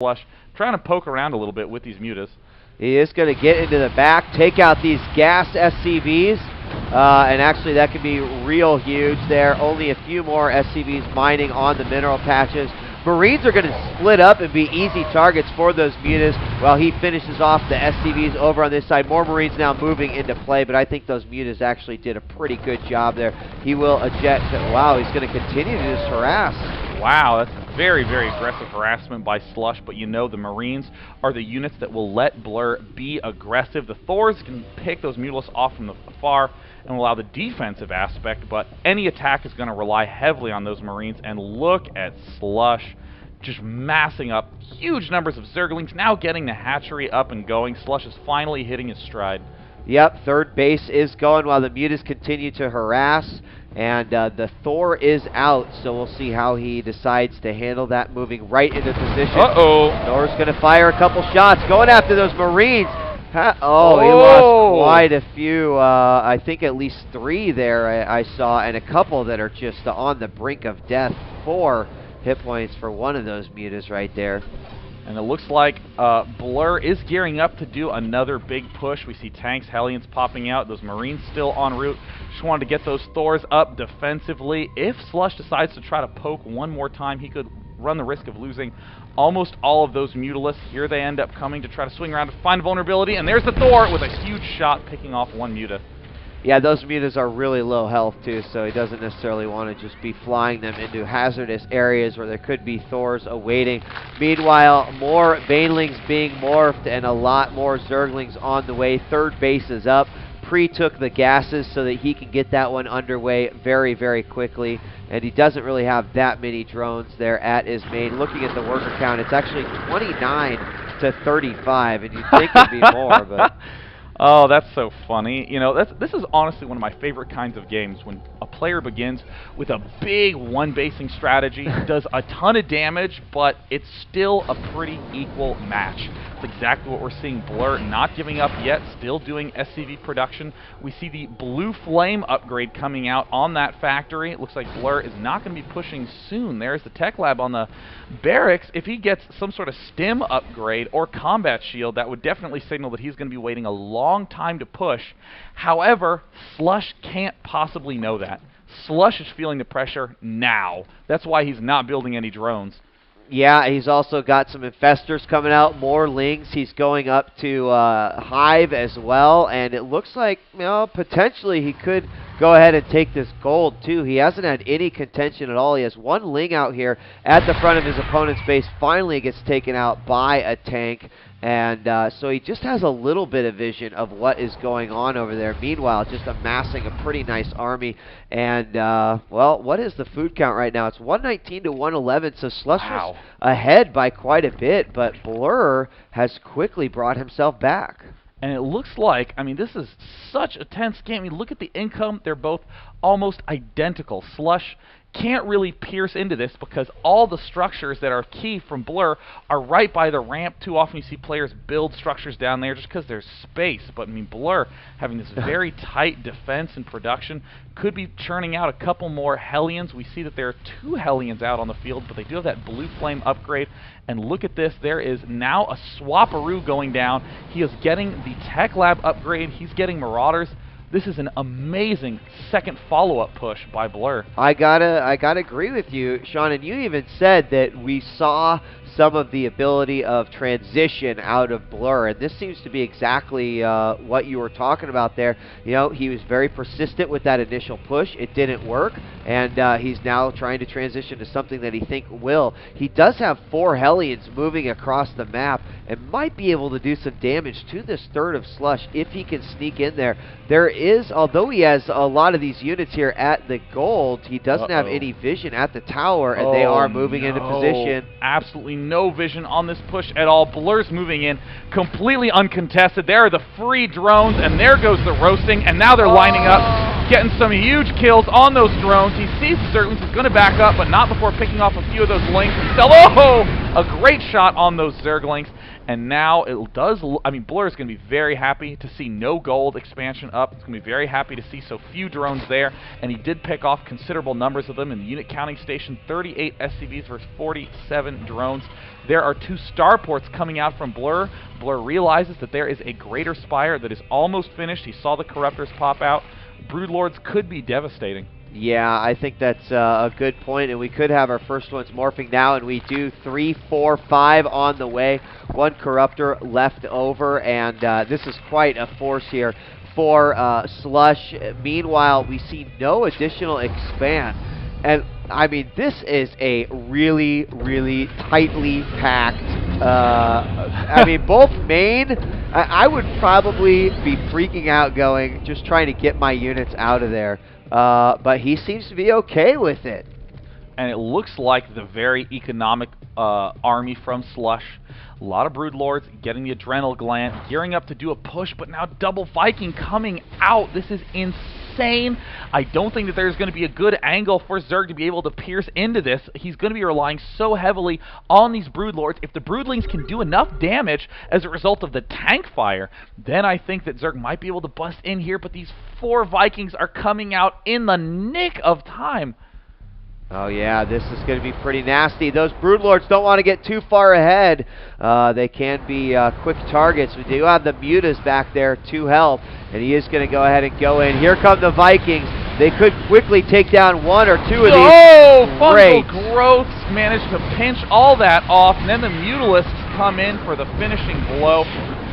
Slush, trying to poke around a little bit with these mutas. He is going to get into the back, take out these gas SCVs, and actually that could be real huge there. Only a few more SCVs mining on the mineral patches. Marines are going to split up and be easy targets for those mutas while he finishes off the SCVs over on this side. More Marines now moving into play, but I think those mutas actually did a pretty good job there. He will eject. Wow, he's going to continue to just harass. Wow, that's very, very aggressive harassment by Slush, but you know the Marines are the units that will let Blur be aggressive. The Thors can pick those Mutalisks off from the far and allow the defensive aspect, but any attack is going to rely heavily on those Marines, and look at Slush just massing up huge numbers of Zerglings, now getting the hatchery up and going. Slush is finally hitting his stride. Yep, third base is going while the mutas continue to harass. And the Thor is out, so we'll see how he decides to handle that, moving right into position. Uh-oh. Thor's going to fire a couple shots, going after those Marines. He lost quite a few. I think at least 3 there I saw, and a couple that are just on the brink of death. 4 hit points for one of those mutas right there. And it looks like Blur is gearing up to do another big push. We see tanks, Hellions popping out, those Marines still en route. Just wanted to get those Thors up defensively. If Slush decides to try to poke one more time, he could run the risk of losing almost all of those Mutalisks. Here they end up coming to try to swing around to find vulnerability, and there's the Thor with a huge shot picking off one muta. Yeah, those mutas are really low health too, so he doesn't necessarily want to just be flying them into hazardous areas where there could be Thors awaiting. Meanwhile, more Banelings being morphed and a lot more Zerglings on the way. Third base is up. Pre-took the gases so that he can get that one underway very, very quickly. And he doesn't really have that many drones there at his main. Looking at the worker count, it's actually 29 to 35, and you'd think it'd be more, but... Oh, that's so funny. You know, this is honestly one of my favorite kinds of games, when a player begins with a big one-basing strategy, does a ton of damage, but it's still a pretty equal match. It's exactly what we're seeing. Blur not giving up yet, still doing SCV production. We see the Blue Flame upgrade coming out on that factory. It looks like Blur is not going to be pushing soon. There's the tech lab on the barracks. If he gets some sort of stim upgrade or combat shield, that would definitely signal that he's going to be waiting a long time to push. However, Slush can't possibly know that. Slush is feeling the pressure now. That's why he's not building any drones. Yeah, he's also got some infestors coming out, more lings. He's going up to Hive as well, and it looks like, you know, potentially he could go ahead and take this gold too. He hasn't had any contention at all. He has one ling out here at the front of his opponent's base. Finally gets taken out by a tank. And so he just has a little bit of vision of what is going on over there. Meanwhile, just amassing a pretty nice army. And, well, what is the food count right now? It's 119 to 111, so Slush is ahead by quite a bit. But Blur has quickly brought himself back. And it looks like, I mean, this is such a tense game. I mean, look at the income. They're both almost identical. Slush can't really pierce into this because all the structures that are key from Blur are right by the ramp. Too often you see players build structures down there just because there's space. But, I mean, Blur having this very tight defense and production could be churning out a couple more Hellions. We see that there are 2 Hellions out on the field, but they do have that Blue Flame upgrade. And look at this. There is now a Swaparoo going down. He is getting the Tech Lab upgrade. He's getting Marauders. This is an amazing second follow-up push by Blur. I gotta agree with you, Sean, and you even said that we saw some of the ability of transition out of Blur, and this seems to be exactly what you were talking about there. You know, he was very persistent with that initial push. It didn't work, and he's now trying to transition to something that he thinks will. He does have 4 Hellions moving across the map and might be able to do some damage to this third of Slush if he can sneak in there. There is, although he has a lot of these units here at the gold, he doesn't have any vision at the tower, and they are moving into position. Absolutely no vision on this push at all. Blur's moving in completely uncontested. There are the free drones, and there goes the roasting, and now they're lining up. getting some huge kills on those drones. He sees the Zerglings. He's going to back up, but not before picking off a few of those links. Oh! A great shot on those Zerglings. And now it does, I mean, Blur is going to be very happy to see no gold expansion up. He's going to be very happy to see so few drones there. And he did pick off considerable numbers of them in the unit counting station, 38 SCVs versus 47 drones. There are 2 starports coming out from Blur. Blur realizes that there is a greater spire that is almost finished. He saw the corruptors pop out. Broodlords could be devastating. Yeah, I think that's a good point, and we could have our first ones morphing now, and we do 3, 4, 5 on the way. 1 corruptor left over, and this is quite a force here for Slush. Meanwhile, we see no additional expand. And, I mean, this is a really, really tightly packed, I mean, both main, I would probably be freaking out going, just trying to get my units out of there. But he seems to be okay with it. And it looks like the very economic army from Slush. A lot of Broodlords getting the adrenal gland, gearing up to do a push, but now double Viking coming out. This is insane. I don't think that there's going to be a good angle for Zerg to be able to pierce into this. He's going to be relying so heavily on these Broodlords. If the Broodlings can do enough damage as a result of the tank fire, then I think that Zerg might be able to bust in here, but these 4 Vikings are coming out in the nick of time. Oh yeah, this is going to be pretty nasty. Those Broodlords don't want to get too far ahead. They can be quick targets. We do have the Mutas back there to help, and he is going to go ahead and go in. Here come the Vikings. They could quickly take down 1 or 2 of these. Oh, Fungal Growths managed to pinch all that off, and then the Mutalisks come in for the finishing blow.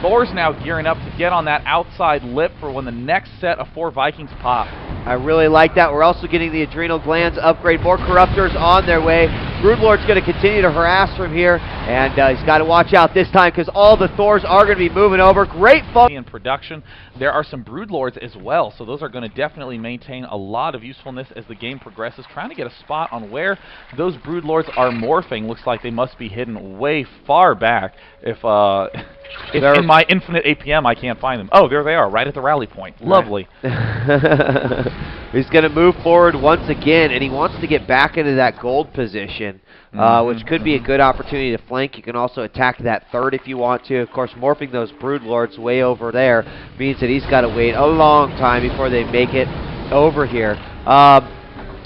Thor's now gearing up to get on that outside lip for when the next set of 4 Vikings pop. I really like that. We're also getting the adrenal glands upgrade. More corruptors on their way. Broodlord's going to continue to harass from here, and he's got to watch out this time because all the Thors are going to be moving over. Great fun in production. There are some Broodlords as well, so those are going to definitely maintain a lot of usefulness as the game progresses. Trying to get a spot on where those Broodlords are morphing. Looks like they must be hidden way far back. If in my infinite APM I can't find them. Oh, there they are, right at the rally point. Lovely. He's going to move forward once again, and he wants to get back into that gold position, which could be a good opportunity to flank. You can also attack that third if you want to. Of course, morphing those Broodlords way over there means that he's got to wait a long time before they make it over here.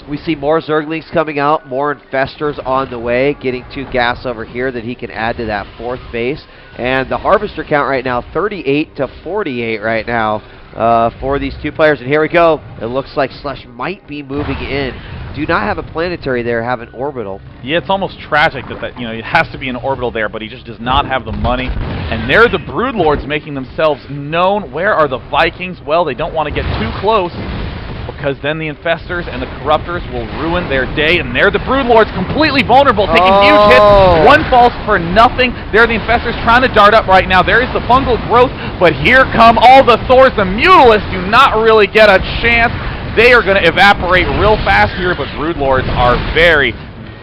We see more Zerglings coming out, more Infestors on the way, getting 2 gas over here that he can add to that 4th base. And the Harvester count right now, 38 to 48 right now for these 2 players. And here we go. It looks like Slush might be moving in. Do not have a planetary there, have an orbital. Yeah, it's almost tragic that you know, it has to be an orbital there, but he just does not have the money. And there are the Broodlords making themselves known. Where are the Vikings? Well, they don't want to get too close, because then the Infestors and the Corruptors will ruin their day. And they're the Broodlords, completely vulnerable, taking huge hits. 1 falls for nothing. They're the Infestors trying to dart up right now. There is the Fungal Growth, but here come all the Thors. The Mutalisks do not really get a chance. They are going to evaporate real fast here, but Broodlords are very,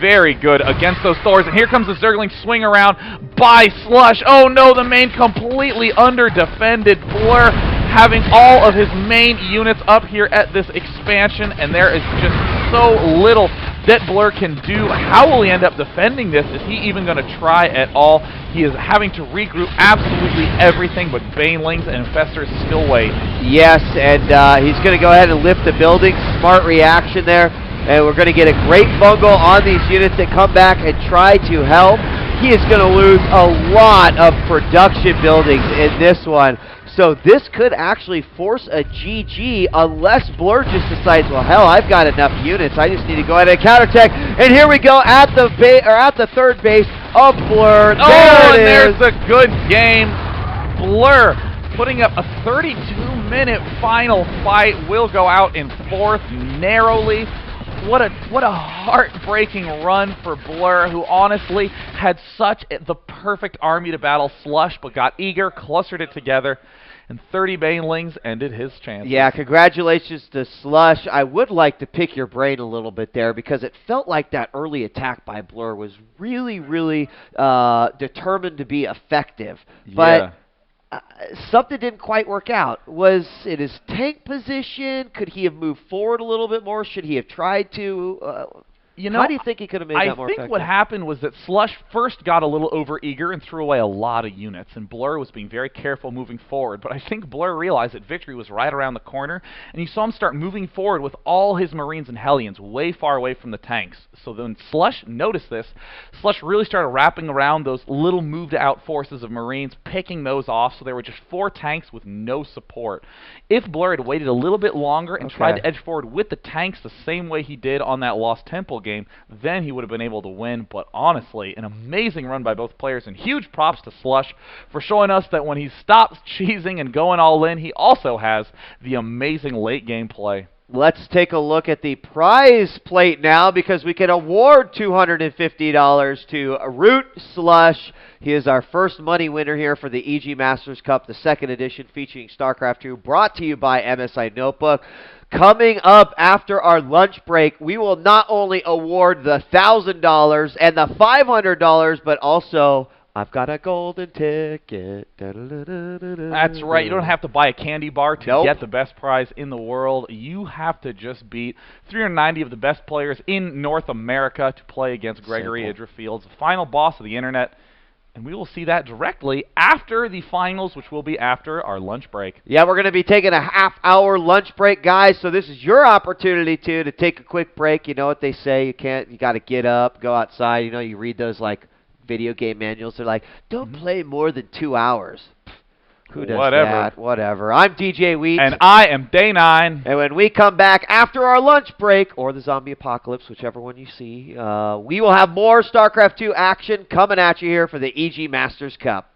very good against those Thors. And here comes the Zergling swing around by Slush. Oh no, the main completely under-defended. Blur having all of his main units up here at this expansion, and there is just so little that Blur can do. How will he end up defending this? Is he even going to try at all? He is having to regroup absolutely everything but Banelings and Infestors still wait. Yes, and he's going to go ahead and lift the building. Smart reaction there. And we're going to get a great fungal on these units that come back and try to help. He is going to lose a lot of production buildings in this one. So this could actually force a GG unless Blur just decides, well, hell, I've got enough units. I just need to go ahead and counterattack. And here we go at the at the 3rd base of Blur. There's a good game. Blur putting up a 32-minute final fight. Will go out in 4th narrowly. What a heartbreaking run for Blur, who honestly had such the perfect army to battle Slush, but got eager, clustered it together, and 30 Banelings ended his chances. Yeah, congratulations to Slush. I would like to pick your brain a little bit there, because it felt like that early attack by Blur was really, really determined to be effective. But something didn't quite work out. Was it his tank position? Could he have moved forward a little bit more? Should he have tried to? How do you think he could have made that more effective? I think what happened was that Slush first got a little overeager and threw away a lot of units, and Blur was being very careful moving forward. But I think Blur realized that victory was right around the corner, and you saw him start moving forward with all his Marines and Hellions way far away from the tanks. So then Slush noticed this. Slush really started wrapping around those little moved-out forces of Marines, picking those off, so there were just 4 tanks with no support. If Blur had waited a little bit longer and tried to edge forward with the tanks the same way he did on that Lost Temple game, then he would have been able to win. But honestly, an amazing run by both players, and huge props to Slush for showing us that when he stops cheesing and going all in, he also has the amazing late game play. Let's take a look at the prize plate now, because we can award $250 to ROOT.Slush. He is our first money winner here for the EG Masters Cup, the second edition featuring Starcraft 2, brought to you by MSI Notebook. Coming up after our lunch break, we will not only award the $1,000 and the $500, but also I've got a golden ticket. That's right. You don't have to buy a candy bar to get the best prize in the world. You have to just beat 390 of the best players in North America to play against Gregory Idra Fields, the final boss of the internet. And we will see that directly after the finals, which will be after our lunch break. Yeah, we're going to be taking a half-hour lunch break, guys. So this is your opportunity to take a quick break. You know what they say? You got to get up, go outside. You know, you read those like video game manuals. They're like, don't play more than 2 hours. Who does that? Whatever. I'm DJ Wheat. And I am Day 9. And when we come back after our lunch break, or the zombie apocalypse, whichever one you see, we will have more StarCraft 2 action coming at you here for the EG Masters Cup.